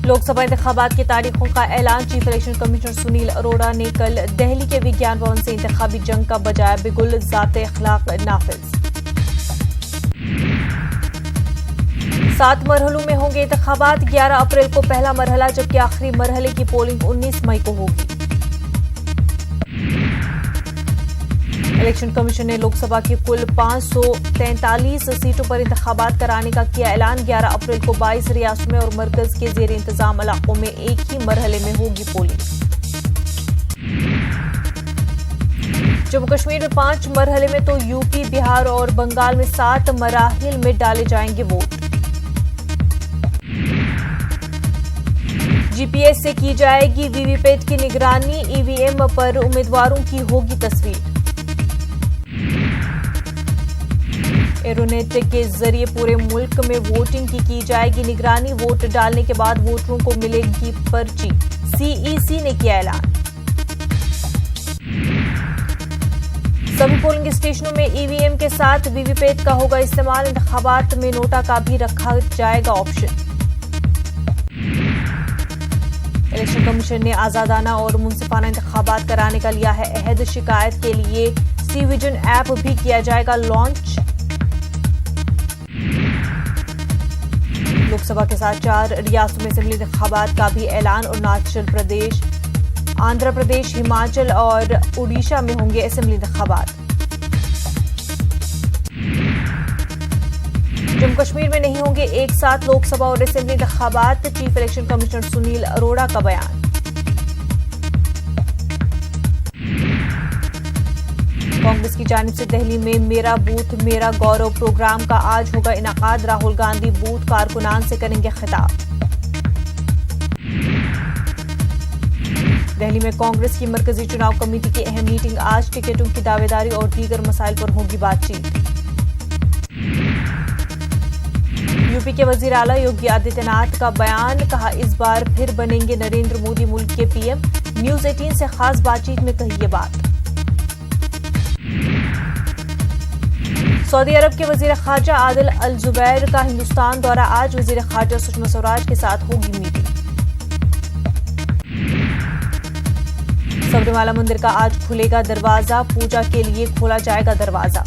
लोकसभा इंतखाबात की तारीखों का ऐलान। Chief election commissioner Sunil Arora ने कल दिल्ली के विज्ञान भवन से इंतखाबी जंग का बजाया बिगुल ज़ाते अखलाक नाफिज। 7 मरहलों में होंगे इंतखाबात। 11 अप्रैल को पहला मरहला, जबकि आखिरी मरहले की पोलिंग 19 मई को होगी। इलेक्शन कमीशन ने लोकसभा की कुल 543 सीटों पर इंतखाबात कराने का किया ऐलान। 11 अप्रैल को 22 रियासतों में और मरकज के जेर इंतजाम इलाकों में एक ही मरहले में होगी पोलिंग। जम्मू कश्मीर में 5 मरहले में तो यूपी, बिहार और बंगाल में 7 मराहिल में डाले जाएंगे वोट। जीपीएस से की जाएगी वीवीपैट की निगरानी। ईवीएम पर उम्मीदवारों की होगी तस्वीर। एरोनेट के जरिए पूरे मुल्क में वोटिंग की जाएगी निगरानी। वोट डालने के बाद वोटरों को मिलेगी पर्ची। सीईसी ने किया ऐलान। सभी पोलिंग स्टेशनों में ईवीएम के साथ वीवीपैट का होगा इस्तेमाल। इंतखाबात में नोटा का भी रखा जाएगा ऑप्शन। इलेक्शन कमीशन ने आजादाना और मुंसिफाना इंतखाबात कराने का लिया है अहद। शिकायत के लिए सी विजन ऐप भी किया जाएगा लॉन्च। लोकसभा के साथ 4 रियासतों में असेंबली इंतखाबात का भी ऐलान। अरुणाचल प्रदेश, आंध्र प्रदेश, हिमाचल और उड़ीसा में होंगे असेंबली इंतखाबात। जम्मू कश्मीर में नहीं होंगे एक साथ लोकसभा और असेंबली इंतखाबात। Chief election commissioner Sunil Arora का बयान। कांग्रेस की जानिब से दिल्ली में मेरा बूथ मेरा गौरव प्रोग्राम का आज होगा इनाकाद। राहुल गांधी बूथ कारकुनान से करेंगे खिताब। दिल्ली में कांग्रेस की मरकजी चुनाव कमेटी की अहम मीटिंग आज। टिकटों की दावेदारी और दीगर मसाइल पर होगी बातचीत। यूपी के वजीर आला योगी आदित्यनाथ का बयान। कहा, इस बार फिर बनेंगे नरेंद्र मोदी मुल्क के पीएम। न्यूज 18 से खास बातचीत में कही ये बात। सऊदी अरब के वजीर खारजा आदिल अल जुबैर का हिंदुस्तान दौरा आज। वजीर खारजा सुषमा स्वराज के साथ होगी मीटिंग। सबरीमाला मंदिर का आज खुलेगा दरवाजा। पूजा के लिए खोला जाएगा दरवाजा।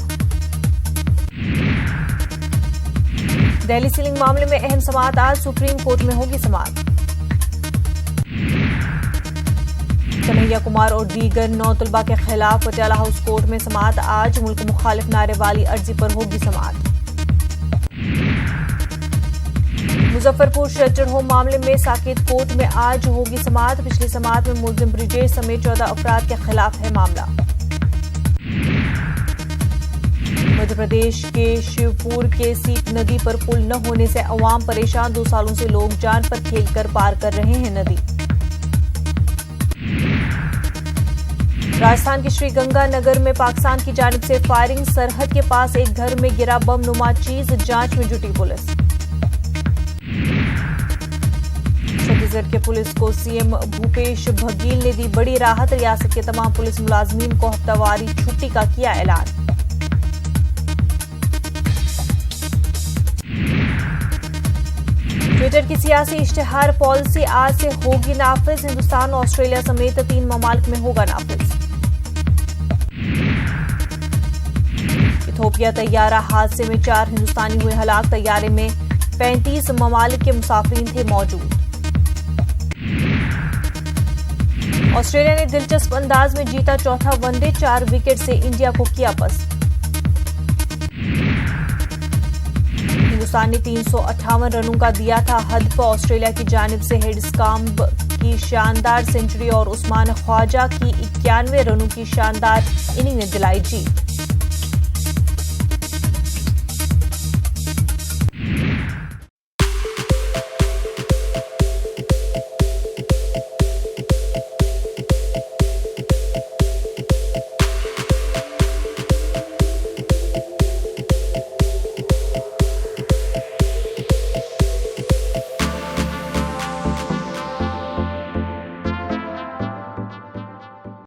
दिल्ली सीलिंग मामले में अहम समाअत आज। सुप्रीम कोर्ट में होगी समाअत। कन्हैया कुमार और दीगर 9 तलबा के खिलाफ पटियाला हाउस कोर्ट में समाअत आज। मुल्क मुखालिफ नारे वाली अर्जी पर होगी समाअत। मुजफ्फरपुर शेल्टर होम मामले में साकेत कोर्ट में आज होगी समाअत। पिछली समाअत में मुलजिम ब्रिजेश समेत 14 अफराद के खिलाफ है मामला। मध्य प्रदेश के शिवपुर के सीप नदी पर पुल न होने से अवाम परेशान। 2 सालों से लोग जान पर खेलकर पार कर रहे हैं नदी। राजस्थान के श्रीगंगानगर में पाकिस्तान की जानिब से फायरिंग। सरहद के पास एक घर में गिरा बम नुमा चीज। जांच में जुटी पुलिस। छत्तीसगढ़ के पुलिस को सीएम भूपेश बघेल ने दी बड़ी राहत। रियासत के तमाम पुलिस मुलाजमीन को हफ्तावारी छुट्टी का किया ऐलान। ट्विटर की सियासी इश्तिहार पॉलिसी आज से होगी नाफिज। हिंदुस्तान, ऑस्ट्रेलिया समेत 3 ममालिक में होगा नाफिज। इथोपिया तैयारा हादसे में 4 हिंदुस्तानी हुए हलाक। तैयारे में 35 ममालिक के मुसाफिरीन थे मौजूद। ऑस्ट्रेलिया ने दिलचस्प अंदाज में जीता चौथा वनडे। 4 विकेट से इंडिया को किया पस्त। हिंदुस्तान ने 358 रनों का दिया था हदफ। ऑस्ट्रेलिया की जानिब से हेडस्कॉम्ब की शानदार सेंचुरी और उस्मान ख्वाजा की 91 रनों की शानदार इनिंग ने दिलाई जीत।